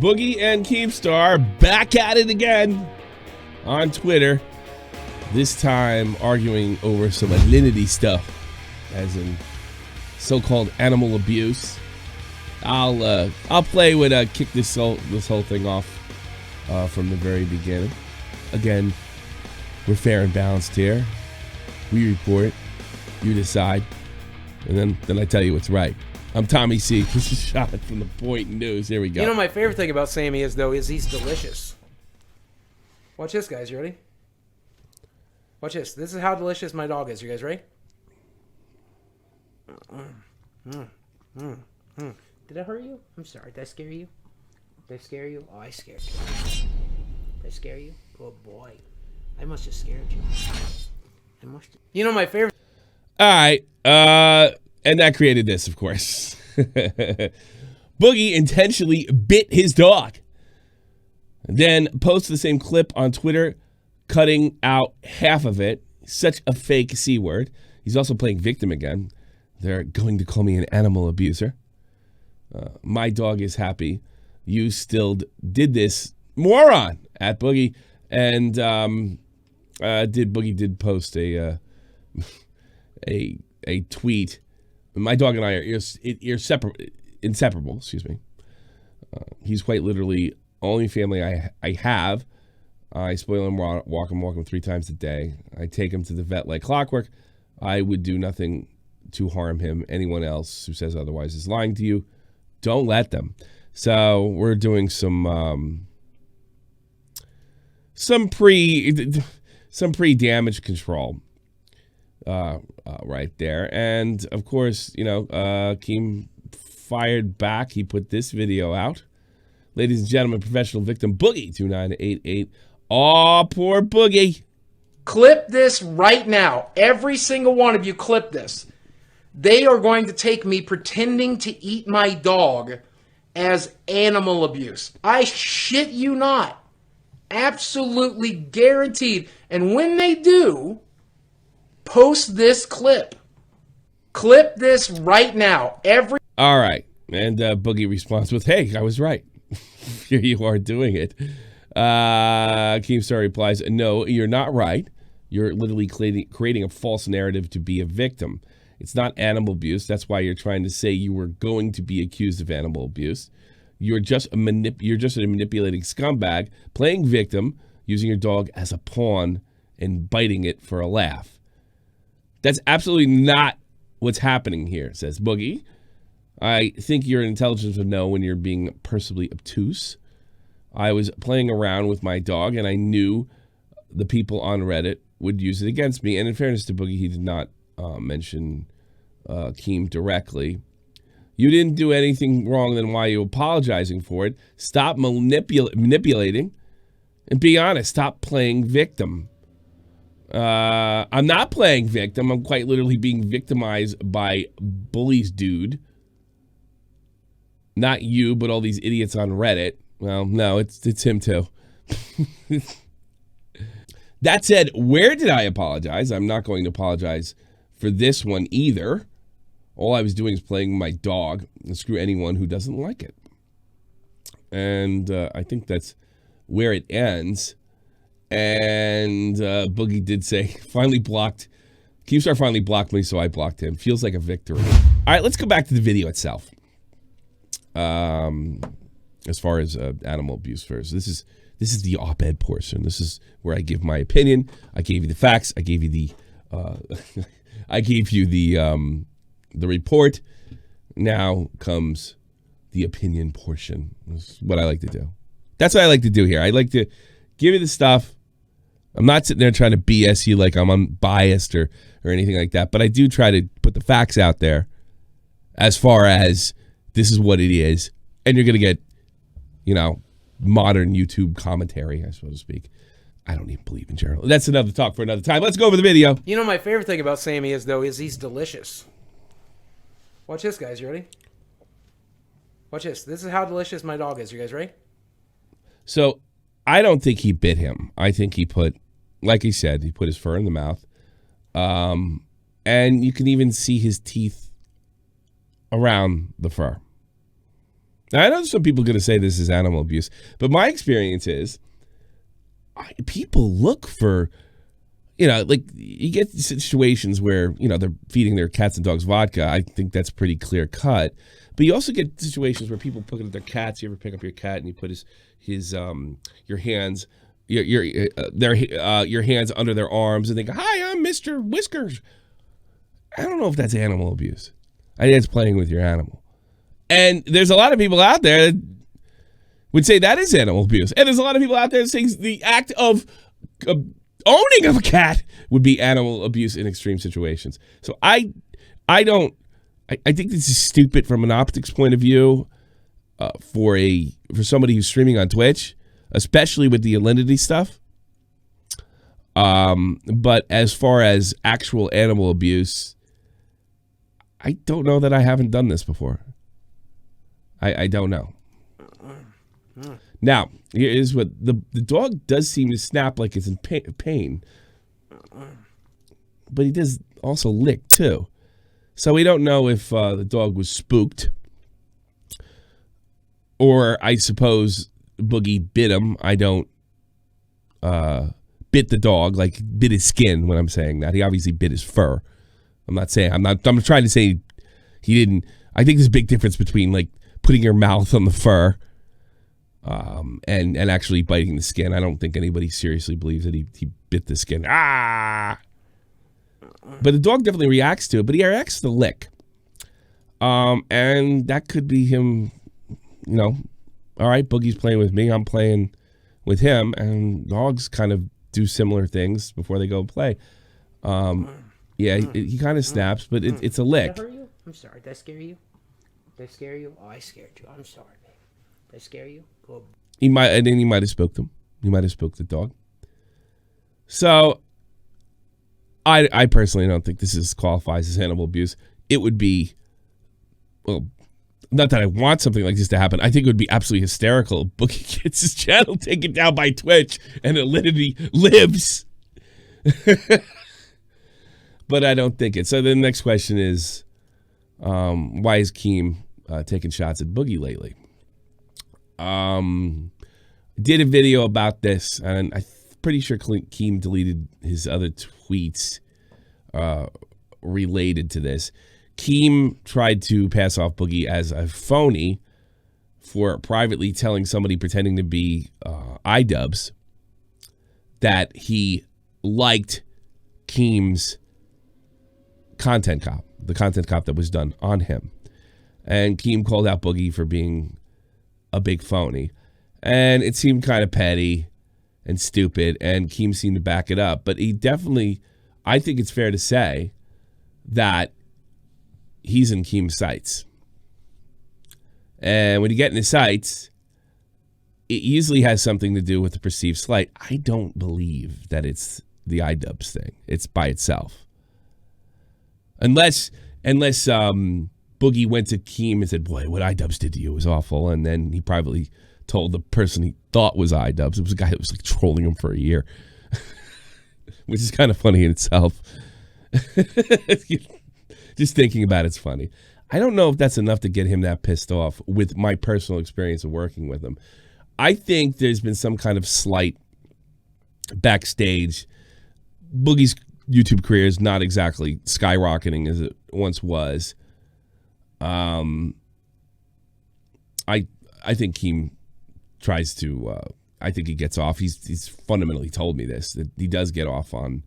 Boogie and Keemstar back at it again on Twitter. This time arguing over some alinity stuff, as in so-called animal abuse. I'll play with kick this whole thing off from the very beginning. Again, we're fair and balanced here. We report, you decide, and then I tell you what's right. I'm Tommy C. This is Shot from the Point News. Here we go. You know, my favorite thing about Sammy is he's delicious. Watch this, guys. You ready? Watch this. This is how delicious my dog is. You guys ready? Did I hurt you? I'm sorry. Did I scare you? Did I scare you? Oh, I scared you. Did I scare you? Good boy. I must have scared you. You know, my favorite... All right. And that created this, of course. Boogie intentionally bit his dog. Then posted the same clip on Twitter, cutting out half of it. Such a fake C word. He's also playing victim again. They're going to call me an animal abuser. My dog is happy. You still did this, moron, at Boogie. And Boogie did post a tweet. My dog and I are inseparable. Excuse me. He's quite literally only family I have. I spoil him, walk him 3 times a day. I take him to the vet like clockwork. I would do nothing to harm him. Anyone else who says otherwise is lying to you. Don't let them. So we're doing some pre-damage control. Right there. And of course, you know, Keem fired back. He put this video out. Ladies and gentlemen, professional victim Boogie2988. Oh, poor Boogie. Clip this right now. Every single one of you clip this. They are going to take me pretending to eat my dog as animal abuse. I shit you not. Absolutely guaranteed. And when they do, post this clip. Clip this right now. All right. And Boogie responds with, hey, I was right. Here you are doing it. Keemstar replies, no, you're not right. You're literally creating a false narrative to be a victim. It's not animal abuse. That's why you're trying to say you were going to be accused of animal abuse. You're just a manipulating scumbag, playing victim, using your dog as a pawn and biting it for a laugh. That's absolutely not what's happening here, says Boogie. I think your intelligence would know when you're being personally obtuse. I was playing around with my dog, and I knew the people on Reddit would use it against me. And in fairness to Boogie, he did not mention Keem directly. You didn't do anything wrong, then why are you apologizing for it? Stop manipulating and be honest. Stop playing victim. I'm not playing victim. I'm quite literally being victimized by bullies, dude. Not you, but all these idiots on Reddit. Well, no, it's him too. That said, where did I apologize? I'm not going to apologize for this one either. All I was doing is playing my dog, and screw anyone who doesn't like it. And I think that's where it ends. And Boogie did say, Keemstar finally blocked me, so I blocked him. Feels like a victory. All right, let's go back to the video itself. As far as animal abuse first, this is the op-ed portion. This is where I give my opinion. I gave you the facts. I gave you the the report. Now comes the opinion portion. That's what I like to do. That's what I like to do here. I like to give you the stuff. I'm not sitting there trying to BS you like I'm unbiased or anything like that, but I do try to put the facts out there as far as this is what it is, and you're going to get, you know, modern YouTube commentary, I so to speak. I don't even believe in journalism. That's another talk for another time. Let's go over the video. You know, my favorite thing about Sammy is he's delicious. Watch this, guys. You ready? Watch this. This is how delicious my dog is. You guys ready? So, I don't think he bit him. I think he put, like he said, he put his fur in the mouth. And you can even see his teeth around the fur. Now, I know some people are going to say this is animal abuse, but my experience is people look for, like you get situations where, they're feeding their cats and dogs vodka. I think that's pretty clear cut. But you also get situations where people pick up their cats. You ever pick up your cat and you put your hands, your hands under their arms and they go, "Hi, I'm Mr. Whiskers." I don't know if that's animal abuse. I think it's playing with your animal. And there's a lot of people out there that would say that is animal abuse. And there's a lot of people out there that say the act of owning of a cat would be animal abuse in extreme situations. So I think this is stupid from an optics point of view for somebody who's streaming on Twitch, especially with the alinity stuff. But as far as actual animal abuse, I don't know that I haven't done this before. I don't know. Now, here's what the dog does seem to snap like it's in pain. But he does also lick too. So we don't know if the dog was spooked. Or I suppose Boogie bit him. I don't bit the dog, like bit his skin when I'm saying that. He obviously bit his fur. I'm trying to say he didn't. I think there's a big difference between like putting your mouth on the fur and actually biting the skin. I don't think anybody seriously believes that he bit the skin. But the dog definitely reacts to it, but he reacts to the lick. And that could be him, all right, Boogie's playing with me, I'm playing with him, and dogs kind of do similar things before they go play. He kind of snaps, but it's a lick. Did I hurt you? I'm sorry. Did I scare you? Did I scare you? Oh, I scared you. I'm sorry, babe. Did I scare you? Cool. He might have spooked him. He might have spooked the dog. So, I personally don't think this qualifies as animal abuse. It would be, well, not that I want something like this to happen. I think it would be absolutely hysterical. Boogie gets his channel taken down by Twitch and it literally lives. But I don't think it. So the next question is, why is Keem taking shots at Boogie lately? Did a video about this, and I'm pretty sure Keem deleted his other tweets related to this. Keem tried to pass off Boogie as a phony for privately telling somebody pretending to be iDubbbz that he liked Keem's content cop, the content cop that was done on him. And Keem called out Boogie for being a big phony. And it seemed kind of petty and stupid, and Keem seemed to back it up. But he definitely, I think it's fair to say that he's in Keem's sights. And when you get in his sights, it usually has something to do with the perceived slight. I don't believe that it's the iDubbbz thing. It's by itself. Unless Boogie went to Keem and said, "Boy, what iDubbbz did to you was awful," and then he privately told the person he thought was iDubbbz. It was a guy that was like trolling him for a year, which is kind of funny in itself. Just thinking about it's funny. I don't know if that's enough to get him that pissed off with my personal experience of working with him. I think there's been some kind of slight backstage. Boogie's YouTube career is not exactly skyrocketing as it once was. I think Keem tries to. I think he gets off. He's fundamentally told me this, that he does get off on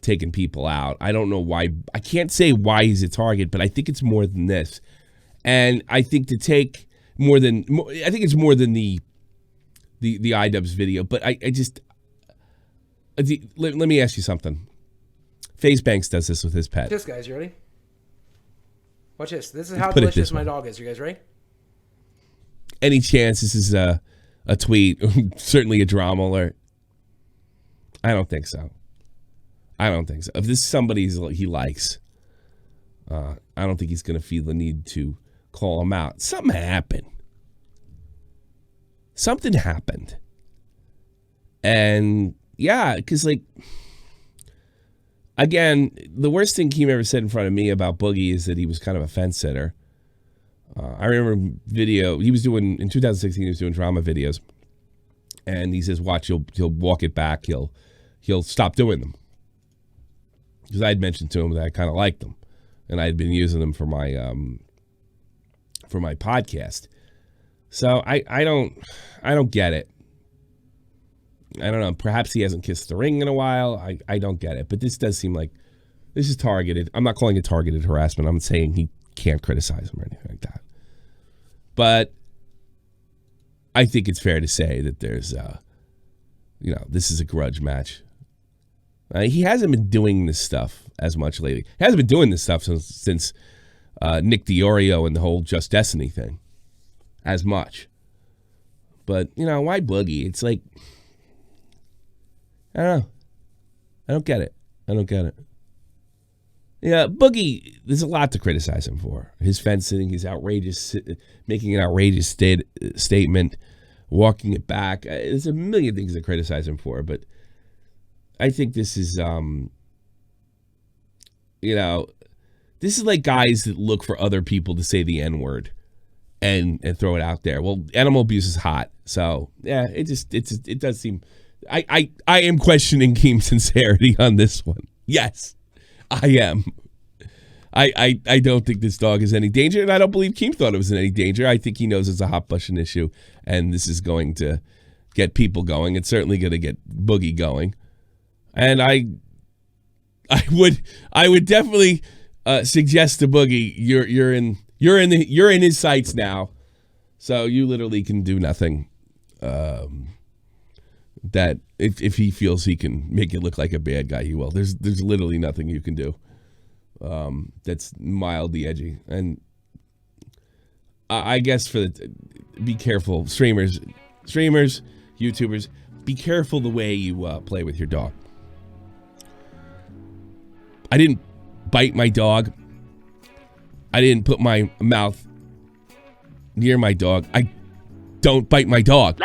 taking people out. I don't know why. I can't say why he's a target, but I think it's more than this. And I think to take more than. I think it's more than the iDubbbz video. But I just. Let me ask you something. FaZe Banks does this with his pet. This, guys, you ready? Watch this. This is how delicious my dog is. You guys ready? Any chance this is a tweet, certainly a drama alert? I don't think so. If this is somebody he likes, I don't think he's going to feel the need to call him out. Something happened. And yeah, because like, again, the worst thing Keem ever said in front of me about Boogie is that he was kind of a fence sitter. I remember video he was doing in 2016. He was doing drama videos, and he says, "Watch, he'll walk it back. He'll stop doing them." Because I had mentioned to him that I kind of liked them, and I had been using them for my podcast. So I don't get it. I don't know. Perhaps he hasn't kissed the ring in a while. I don't get it. But this does seem like this is targeted. I'm not calling it targeted harassment. I'm saying he can't criticize him or anything like that. But I think it's fair to say that there's, this is a grudge match. He hasn't been doing this stuff as much lately. He hasn't been doing this stuff since Nick DeOrio and the whole Just Destiny thing as much. But, why Boogie? It's like, I don't know. I don't get it. Yeah, Boogie, there's a lot to criticize him for. His fencing, his outrageous, making an outrageous statement, walking it back. There's a million things to criticize him for, but I think this is, this is like guys that look for other people to say the N-word and throw it out there. Well, animal abuse is hot. So, yeah, it does seem, I am questioning Keem's sincerity on this one. Yes, I am. I don't think this dog is any danger, and I don't believe Keem thought it was in any danger. I think he knows it's a hot button issue, and this is going to get people going. It's certainly going to get Boogie going. And I would definitely suggest to Boogie you're in his sights now, so you literally can do nothing. That if he feels he can make it look like a bad guy, he will. There's literally nothing you can do that's mildly edgy. And I guess be careful, streamers, YouTubers, be careful the way you play with your dog. I didn't bite my dog. I didn't put my mouth near my dog. I don't bite my dog.